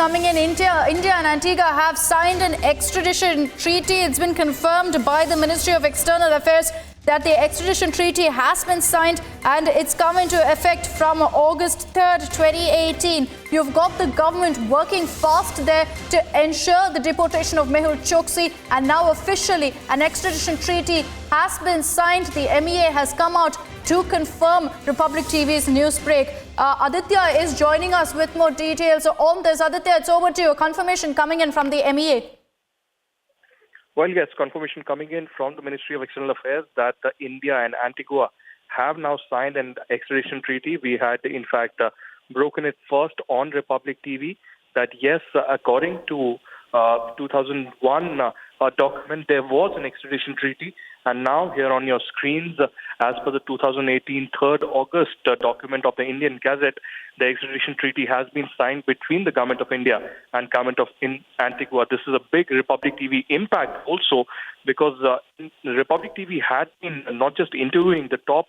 coming in. India and Antigua have signed an extradition treaty. It's been confirmed by the Ministry of External Affairs that the extradition treaty has been signed and it's come into effect from August 3rd, 2018. You've got the government working fast there to ensure the deportation of Mehul Choksi, and now officially an extradition treaty has been signed. The MEA has come out to confirm Republic TV's news break. Aditya is joining us with more details on this. Aditya, it's over to you. Confirmation coming in from the MEA. Well, yes, confirmation coming in from the Ministry of External Affairs that India and Antigua have now signed an extradition treaty. We had, in fact, broken it first on Republic TV that, yes, according to 2001 document, there was an extradition treaty. And now here on your screens, as per the 2018 3rd August document of the Indian Gazette, the extradition treaty has been signed between the Government of India and Government of Antigua. This is a big Republic TV impact also because Republic TV had been not just interviewing the top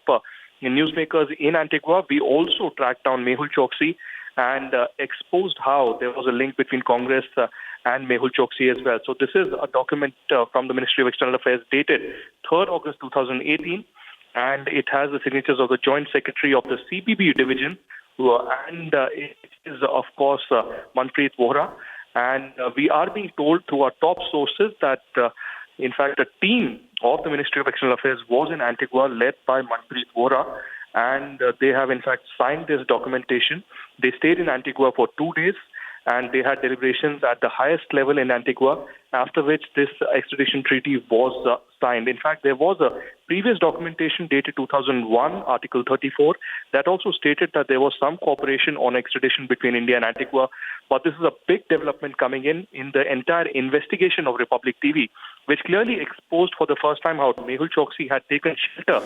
newsmakers in Antigua, we also tracked down Mehul Choksi and exposed how there was a link between Congress and Mehul Choksi as well. So this is a document from the Ministry of External Affairs dated 3rd August 2018, and it has the signatures of the Joint Secretary of the CPB Division, and it is, of course, Manpreet Vohra. And we are being told through our top sources that, in fact, a team of the Ministry of External Affairs was in Antigua led by Manpreet Vohra, and they have, in fact, signed this documentation. They stayed in Antigua for 2 days, and they had deliberations at the highest level in Antigua, after which this extradition treaty was signed. In fact, there was a previous documentation dated 2001, Article 34, that also stated that there was some cooperation on extradition between India and Antigua. But this is a big development coming in the entire investigation of Republic TV, which clearly exposed for the first time how Mehul Choksi had taken shelter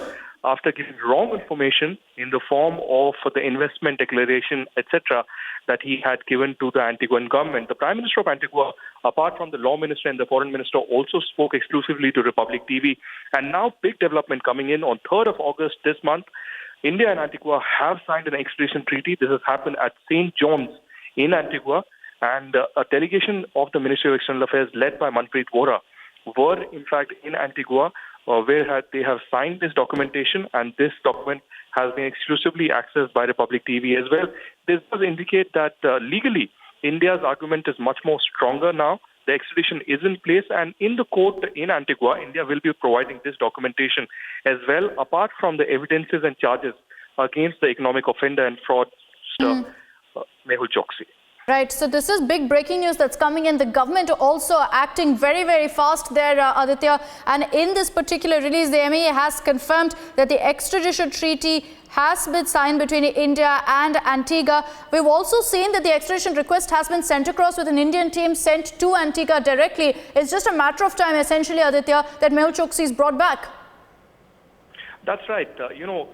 after giving wrong information in the form of the investment declaration, etc., that he had given to the Antiguan government. The Prime Minister of Antigua, apart from the Law Minister and the Foreign Minister, also spoke exclusively to Republic TV. And now big development coming in on 3rd of August this month. India and Antigua have signed an extradition treaty. This has happened at St. John's in Antigua, and a delegation of the Ministry of External Affairs led by Manpreet Vohra were in fact in Antigua, where they have signed this documentation, and this document has been exclusively accessed by Republic TV as well. This does indicate that legally India's argument is much more stronger now. The extradition is in place, and in the court in Antigua, India will be providing this documentation as well, apart from the evidences and charges against the economic offender and fraudster Mehul Choksi. Right, so this is big breaking news that's coming in. The government also acting very, very fast there, Aditya. And in this particular release, the MEA has confirmed that the extradition treaty has been signed between India and Antigua. We've also seen that the extradition request has been sent across with an Indian team sent to Antigua directly. It's just a matter of time, essentially, Aditya, that Mehul Choksi is brought back. That's right.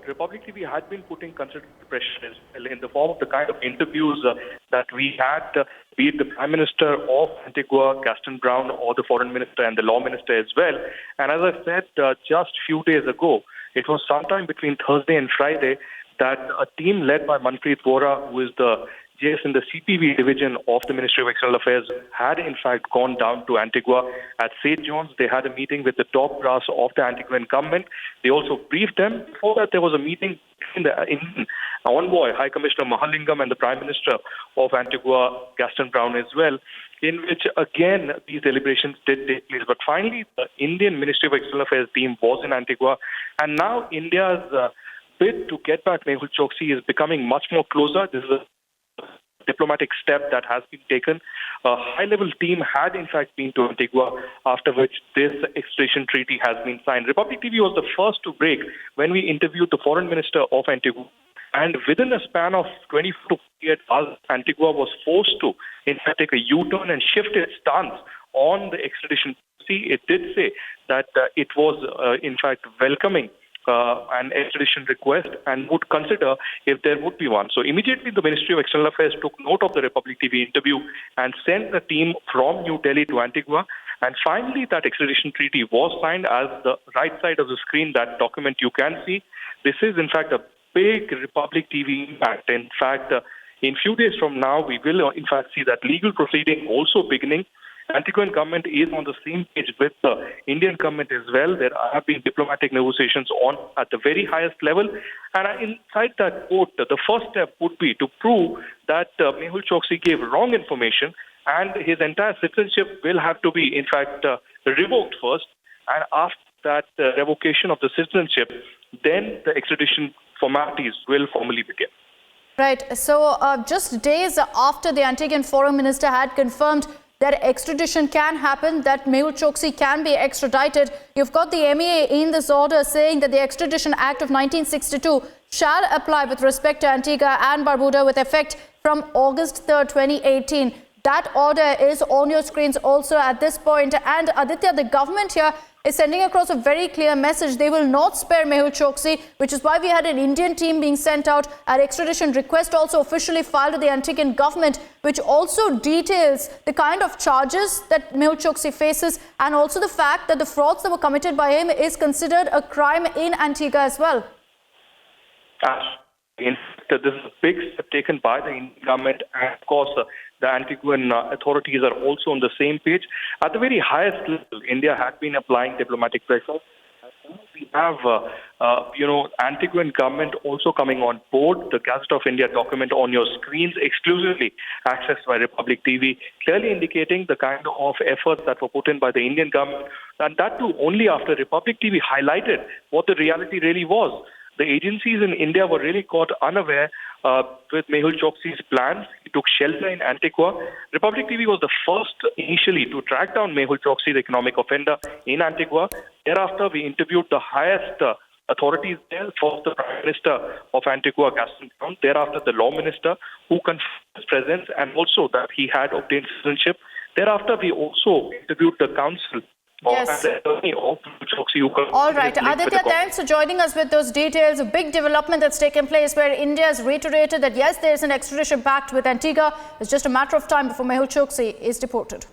Republic TV had been putting considerable pressure in the form of the kind of interviews that we had, be it the Prime Minister of Antigua, Gaston Brown, or the Foreign Minister and the Law Minister as well. And as I said just few days ago, it was sometime between Thursday and Friday that a team led by Manpreet Vohra, who is the JS in the CPB division of the Ministry of External Affairs, had in fact gone down to Antigua at St. John's. They had a meeting with the top brass of the Antiguan government. They also briefed them. Before that, there was a meeting in the envoy, High Commissioner Mahalingam, and the Prime Minister of Antigua, Gaston Brown, as well, in which, again, these deliberations did take place. But finally, the Indian Ministry of External Affairs team was in Antigua, and now India's bid to get back Mehul Choksi is becoming much more closer. This is a diplomatic step that has been taken. A high-level team had, in fact, been to Antigua, after which this extradition treaty has been signed. Republic TV was the first to break when we interviewed the Foreign Minister of Antigua. And within a span of 24 to 48 hours, Antigua was forced to, in fact, take a U-turn and shift its stance on the extradition. See, it did say that it was, in fact, welcoming an extradition request and would consider if there would be one. So immediately the Ministry of External Affairs took note of the Republic TV interview and sent a team from New Delhi to Antigua. And finally, that extradition treaty was signed. As the right side of the screen, that document you can see. This is, in fact, a big Republic TV impact. In fact, In few days from now, we will in fact see that legal proceeding also beginning. Antiguan government is on the same page with the Indian government as well. There have been diplomatic negotiations on at the very highest level. And inside that court, the first step would be to prove that Mehul Choksi gave wrong information, and his entire citizenship will have to be, in fact, revoked first. And after that revocation of the citizenship, then the extradition formalities will formally begin. Right. So just days after the Antiguan foreign minister had confirmed that extradition can happen, that Mehul Choksi can be extradited, you've got the MEA in this order saying that the Extradition Act of 1962 shall apply with respect to Antigua and Barbuda with effect from August 3rd, 2018. That order is on your screens also at this point. And Aditya, the government here is sending across a very clear message. They will not spare Mehul Choksi, which is why we had an Indian team being sent out. An extradition request also officially filed to the Antiguan government, which also details the kind of charges that Mehul Choksi faces, and also the fact that the frauds that were committed by him is considered a crime in Antigua as well. In fact, this is a big step taken by the Indian government, and of course, the Antiguan authorities are also on the same page. At the very highest level, India had been applying diplomatic pressure. We have, Antiguan government also coming on board. The Gazette of India document on your screens, exclusively accessed by Republic TV, clearly indicating the kind of efforts that were put in by the Indian government, and that too only after Republic TV highlighted what the reality really was. The agencies in India were really caught unaware with Mehul Choksi's plans. He took shelter in Antigua. Republic TV was the first initially to track down Mehul Choksi, the economic offender, in Antigua. Thereafter, we interviewed the highest authorities there, first the Prime Minister of Antigua, Gaston Brown, thereafter the Law Minister, who confirmed his presence and also that he had obtained citizenship. Thereafter, we also interviewed the Council. Yes. All right. Aditya, thanks for joining us with those details. A big development that's taken place where India has reiterated that, yes, there is an extradition pact with Antigua. It's just a matter of time before Mehul Choksi is deported.